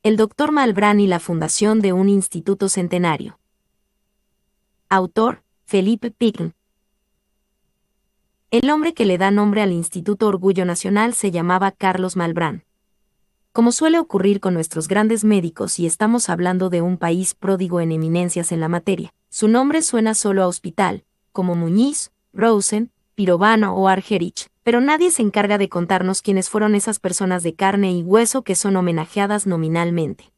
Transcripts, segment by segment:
El Dr. Malbrán y la fundación de un instituto centenario. Autor, Felipe Pickn. El hombre que le da nombre al Instituto Orgullo Nacional se llamaba Carlos Malbrán. Como suele ocurrir con nuestros grandes médicos y estamos hablando de un país pródigo en eminencias en la materia, su nombre suena solo a hospital, como Muñiz, Rosen, Pirovano o Argerich, pero nadie se encarga de contarnos quiénes fueron esas personas de carne y hueso que son homenajeadas nominalmente.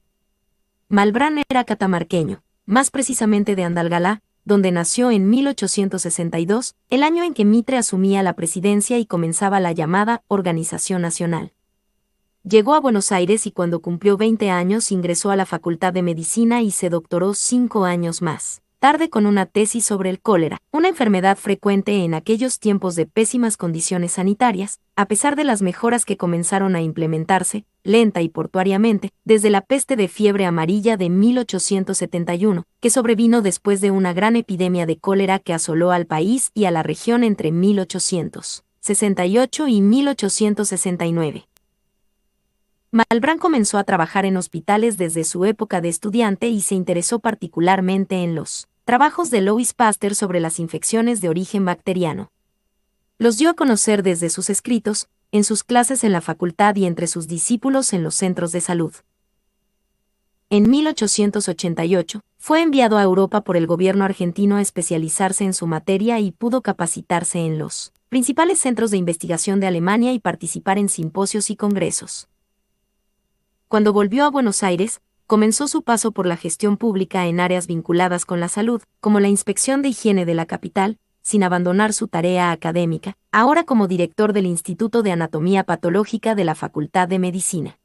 Malbrán era catamarqueño, más precisamente de Andalgalá, donde nació en 1862, el año en que Mitre asumía la presidencia y comenzaba la llamada Organización Nacional. Llegó a Buenos Aires y cuando cumplió 20 años ingresó a la Facultad de Medicina y se doctoró 5 años más tarde con una tesis sobre el cólera, una enfermedad frecuente en aquellos tiempos de pésimas condiciones sanitarias, a pesar de las mejoras que comenzaron a implementarse, lenta y portuariamente, desde la peste de fiebre amarilla de 1871, que sobrevino después de una gran epidemia de cólera que asoló al país y a la región entre 1868 y 1869. Malbrán comenzó a trabajar en hospitales desde su época de estudiante y se interesó particularmente en los trabajos de Louis Pasteur sobre las infecciones de origen bacteriano. Los dio a conocer desde sus escritos, en sus clases en la facultad y entre sus discípulos en los centros de salud. En 1888, fue enviado a Europa por el gobierno argentino a especializarse en su materia y pudo capacitarse en los principales centros de investigación de Alemania y participar en simposios y congresos. Cuando volvió a Buenos Aires, comenzó su paso por la gestión pública en áreas vinculadas con la salud, como la inspección de higiene de la capital, sin abandonar su tarea académica, ahora como director del Instituto de Anatomía Patológica de la Facultad de Medicina.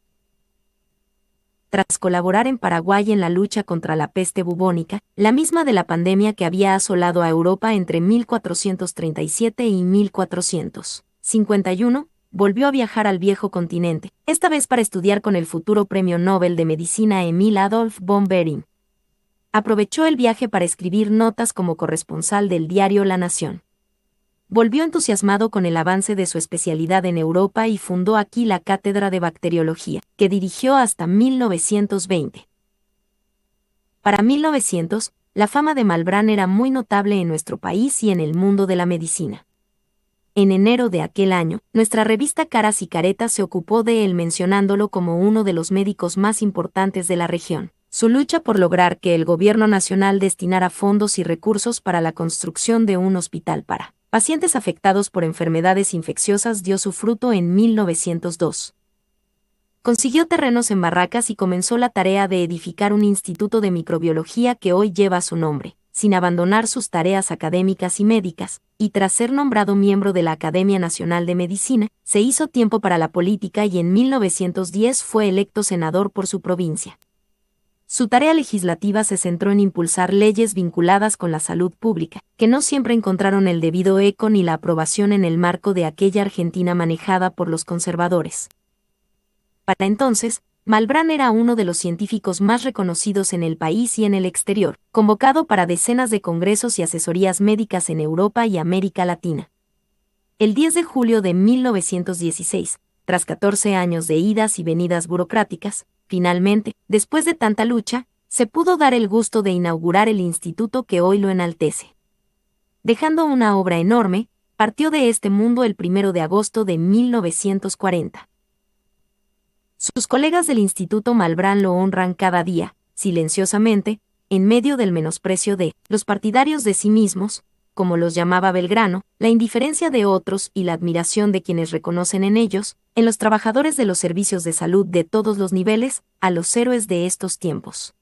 Tras colaborar en Paraguay en la lucha contra la peste bubónica, la misma de la pandemia que había asolado a Europa entre 1437 y 1451, volvió a viajar al viejo continente, esta vez para estudiar con el futuro Premio Nobel de Medicina Emil Adolf von Behring. Aprovechó el viaje para escribir notas como corresponsal del diario La Nación. Volvió entusiasmado con el avance de su especialidad en Europa y fundó aquí la Cátedra de Bacteriología, que dirigió hasta 1920. Para 1900, la fama de Malbrán era muy notable en nuestro país y en el mundo de la medicina. En enero de aquel año, nuestra revista Caras y Caretas se ocupó de él mencionándolo como uno de los médicos más importantes de la región. Su lucha por lograr que el gobierno nacional destinara fondos y recursos para la construcción de un hospital para pacientes afectados por enfermedades infecciosas dio su fruto en 1902. Consiguió terrenos en Barracas y comenzó la tarea de edificar un instituto de microbiología que hoy lleva su nombre, sin abandonar sus tareas académicas y médicas, y tras ser nombrado miembro de la Academia Nacional de Medicina, se hizo tiempo para la política y en 1910 fue electo senador por su provincia. Su tarea legislativa se centró en impulsar leyes vinculadas con la salud pública, que no siempre encontraron el debido eco ni la aprobación en el marco de aquella Argentina manejada por los conservadores. Para entonces, Malbrán era uno de los científicos más reconocidos en el país y en el exterior, convocado para decenas de congresos y asesorías médicas en Europa y América Latina. El 10 de julio de 1916, tras 14 años de idas y venidas burocráticas, finalmente, después de tanta lucha, se pudo dar el gusto de inaugurar el instituto que hoy lo enaltece. Dejando una obra enorme, partió de este mundo el 1 de agosto de 1940. Sus colegas del Instituto Malbrán lo honran cada día, silenciosamente, en medio del menosprecio de los partidarios de sí mismos, como los llamaba Belgrano, la indiferencia de otros y la admiración de quienes reconocen en ellos, en los trabajadores de los servicios de salud de todos los niveles, a los héroes de estos tiempos.